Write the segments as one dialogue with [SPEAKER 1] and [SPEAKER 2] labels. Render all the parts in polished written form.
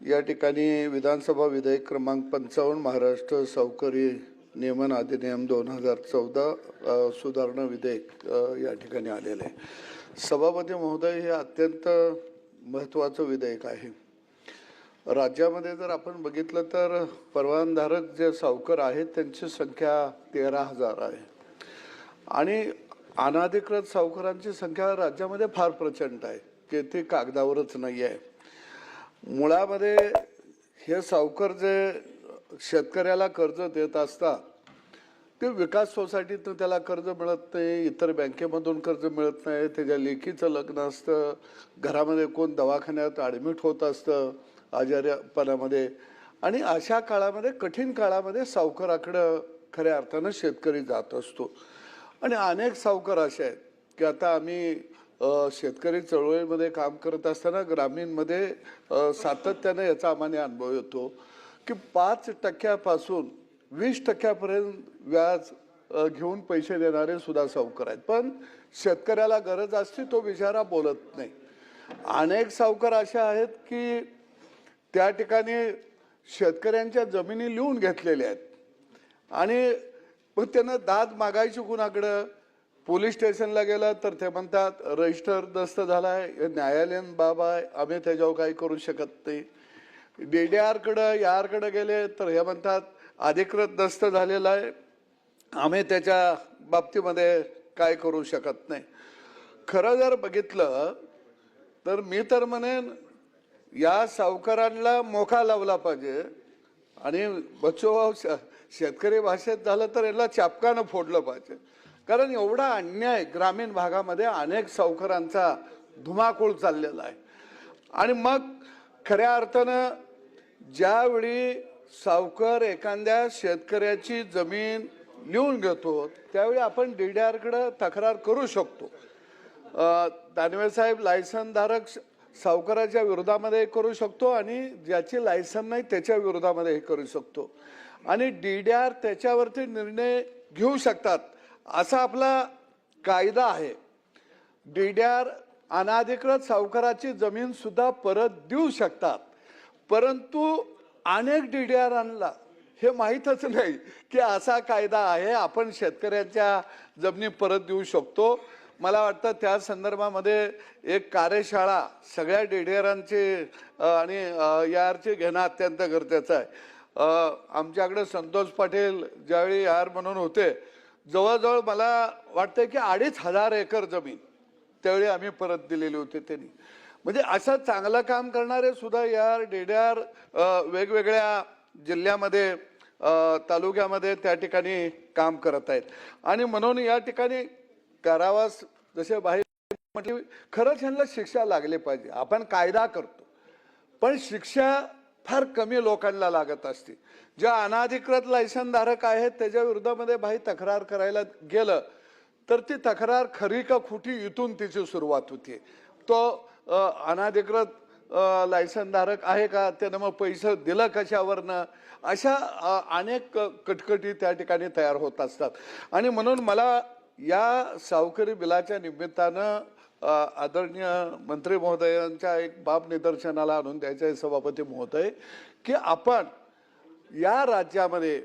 [SPEAKER 1] या ठिकाणी विधानसभा विधेयक क्रमांक 55 महाराष्ट्र सावकारी नियमन अधिनियम 2014 सुधारणा विधेयक या ठिकाणी आलेले आहे. सभापती महोदय, हे अत्यंत महत्त्वाचं विधेयक आहे. राज्यामध्ये जर आपण बघितलं तर परवानधारक जे सावकार आहेत त्यांची संख्या 13,000 आहे आणि अनाधिकृत सावकारांची संख्या राज्यामध्ये फार प्रचंड आहे की ते कागदावरच नाही आहे. मुळामध्ये हे सावकार जे शेतकऱ्याला कर्ज देत असतात ते विकास सोसायटीतून त्याला कर्ज मिळत नाही, इतर बँकेमधून कर्ज मिळत नाही, त्याच्या लेखीचं लग्न असतं, घरामध्ये कोण दवाखान्यात ॲडमिट होत असतं आजारपणामध्ये, आणि अशा काळामध्ये कठीण काळामध्ये सावकाराकडं खऱ्या अर्थानं शेतकरी जात असतो. आणि अनेक सावकार असे आहेत की आता आम्ही शेतकरी चळवळीमध्ये काम करत असताना ग्रामीणमध्ये सातत्याने याचा आम्हाला अनुभव येतो की 5% 20% व्याज घेऊन पैसे देणारे सुद्धा सावकार आहेत. पण शेतकऱ्याला गरज असते तो बिचारा बोलत नाही. अनेक सावकार असे आहेत की त्या ठिकाणी शेतकऱ्यांच्या जमिनी लिहून घेतलेल्या आहेत आणि मग त्यांना दाद मागायची कुणाकडं. पोलीस स्टेशनला गेलं तर ते म्हणतात रजिस्टर दस्त झाला आहे, न्यायालयीन बाब आहे, आम्ही त्याच्यावर काही करू शकत नाही. DDRकडं यारकडं गेले तर हे म्हणतात अधिकृत दस्त झालेला आहे, आम्ही त्याच्या बाबतीमध्ये काय करू शकत नाही. खरं जर बघितलं तर मी तर म्हणेन या सावकारांना मोका लावला पाहिजे आणि बच्चोभाऊ शेतकरी भाषेत झालं तर याला चापकानं फोडलं पाहिजे. कारण एवढा अन्याय ग्रामीण भागामध्ये अनेक सावकारांचा धुमाकूळ चाललेला आहे. आणि मग खऱ्या अर्थानं ज्यावेळी सावकार एखाद्या शेतकऱ्याची जमीन लिहून घेतो त्यावेळी आपण DDRकडे तक्रार करू शकतो. दानवे साहेब लायसनधारक सावकाराच्या विरोधामध्ये करू शकतो आणि ज्याची लायसन नाही त्याच्या विरोधामध्ये करू शकतो आणि DDR त्याच्यावरती निर्णय घेऊ शकतात असा आपला कायदा आहे. DDR अनाधिकृत सावकाराची जमीन सुद्धा परत देऊ शकतात, परंतु अनेक DDRांना हे माहीतच नाही की असा कायदा आहे, आपण शेतकऱ्यांच्या जमिनी परत देऊ शकतो. मला वाटतं त्या संदर्भामध्ये एक कार्यशाळा सगळ्या DDRांची आणि यारची घेणं अत्यंत गरजेचं आहे. आमच्याकडे संतोष पाटील ज्यावेळी यार म्हणून होते, जवळजवळ मला वाटतं की 2,500 एकर जमीन त्यावेळी आम्ही परत दिलेली होती त्यांनी. म्हणजे असं चांगलं काम करणारे सुद्धा यार DDR वेगवेगळ्या जिल्ह्यामध्ये तालुक्यामध्ये त्या ठिकाणी काम करत आहेत. आणि म्हणून या ठिकाणी कारावास जसे बाहेर म्हटले खरंच ह्यांना शिक्षा लागली पाहिजे. आपण कायदा करतो पण शिक्षा फार कमी लोकांना लागत असते. ज्या अनाधिकृत लायसनधारक आहेत त्याच्या विरोधामध्ये बाहेर तक्रार करायला गेलं तर ती तक्रार खरी का खोटी इथून तिची सुरुवात होते. तो अनाधिकृत लायसनधारक आहे का, त्यानं मग पैसे दिलं कशावरनं, अशा अनेक कटकटी त्या ठिकाणी तयार होत असतात. आणि म्हणून मला या सावकारी बिलाच्या निमित्तानं आदरणीय मंत्री महोदयांच्या एक बाब निदर्शनाला आणून द्यायचं आहे सभापती महोदय की आपण या राज्यामध्ये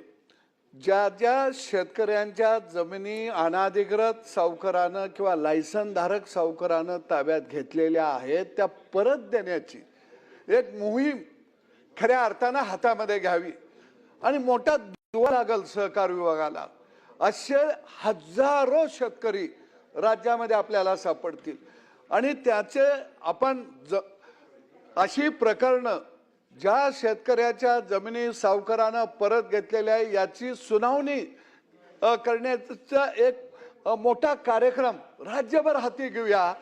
[SPEAKER 1] ज्या ज्या शेतकऱ्यांच्या जमिनी अनाधिकृत सावकारानं किंवा लायसनधारक सावकारानं ताब्यात घेतलेल्या आहेत त्या परत देण्याची एक मोहीम खऱ्या अर्थानं हातामध्ये घ्यावी आणि मोठा दुवा लागल सहकार विभागाला. असे हजारो शेतकरी राज्यामध्ये आपल्याला सापडतील आणि त्याचे आपण अशी प्रकरणं ज्या शेतकऱ्याच्या जमिनी सावकारानं परत घेतलेल्या आहे याची सुनावणी करण्याचा एक मोठा कार्यक्रम राज्यभर हाती घेऊया.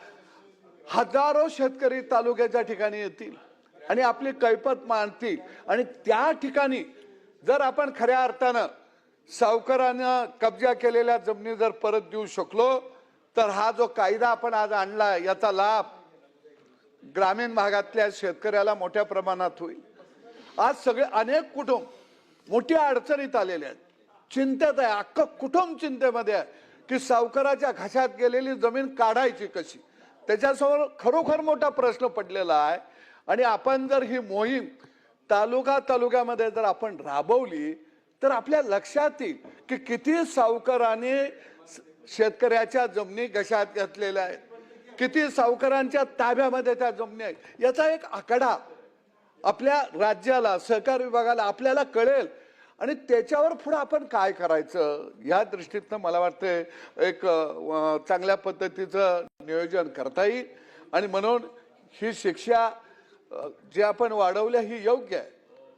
[SPEAKER 1] हजारो शेतकरी तालुक्याच्या ठिकाणी येतील आणि आपली कैफत मांडतील आणि त्या ठिकाणी जर आपण खऱ्या अर्थानं सावकारानं कब्जा केलेल्या जमिनी जर परत देऊ शकलो तर हा जो कायदा आपण आज आणला याचा लाभ ग्रामीण भागातल्या शेतकऱ्याला मोठ्या प्रमाणात होईल. आज सगळे अनेक कुटुंब मोठ्या अडचणीत आलेले आहेत, चिंतेत आहे, अख्खं कुटुंब चिंतेमध्ये आहे की सावकाराच्या घशात गेलेली जमीन काढायची कशी. त्याच्यासमोर खरोखर मोठा प्रश्न पडलेला आहे आणि आपण जर ही मोहीम तालुक्यामध्ये जर आपण राबवली तर आपल्या लक्षात येईल की किती सावकारांनी शेतकऱ्याच्या जमिनी गशात घातलेल्या आहेत, किती सावकारांच्या ताब्यामध्ये त्या जमिनी आहेत। याचा एक आकडा आपल्या राज्याला, सहकार विभागाला आपल्याला कळेल आणि त्याच्यावर पुढे आपण काय करायचं या दृष्टीतनं मला वाटतं एक चांगल्या पद्धतीचं नियोजन करता येईल। आणि म्हणून ही शिक्षा जे आपण वाढवल्या ही योग्य आहे,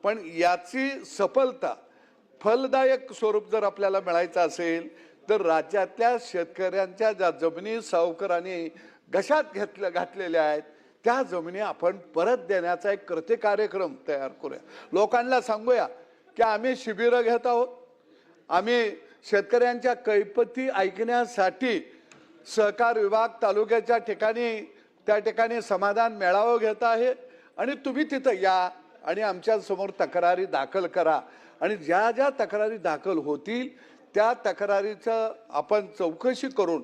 [SPEAKER 1] पण याची सफलता फलदायक स्वरूप जर आपल्याला मिळायचं असेल तर राज्यातल्या शेतकऱ्यांच्या ज्या जमिनी सावकारांनी गशात घातलेल्या आहेत त्या जमिनी आपण परत देण्याचा एक कृती कार्यक्रम तयार करूया। लोकांना सांगूया की आम्ही शिबिरं घेत आहोत, आम्ही शेतकऱ्यांच्या कैफती ऐकण्यासाठी सहकार विभाग तालुक्याच्या ठिकाणी त्या ठिकाणी समाधान मेळावा घेत आहे आणि तुम्ही तिथं या आणि आमच्या समोर तक्रारी दाखल करा आणि ज्या ज्या तक्रारी दाखल होतील त्या तक्रारीचं आपण चौकशी करून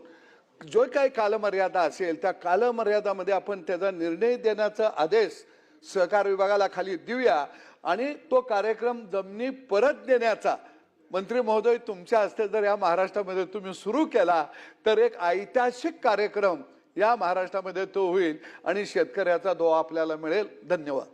[SPEAKER 1] जो काही कालमर्यादा असेल त्या कालमर्यादामध्ये आपण त्याचा निर्णय देण्याचा आदेश सहकार विभागाला खाली देऊया आणि तो कार्यक्रम जमिनी परत देण्याचा मंत्री महोदय तुमच्या हस्ते जर या महाराष्ट्रामध्ये तुम्ही सुरू केला तर एक ऐतिहासिक कार्यक्रम या महाराष्ट्रामध्ये तो होईल आणि शेतकऱ्याचा दो आपल्याला मिळेल। धन्यवाद।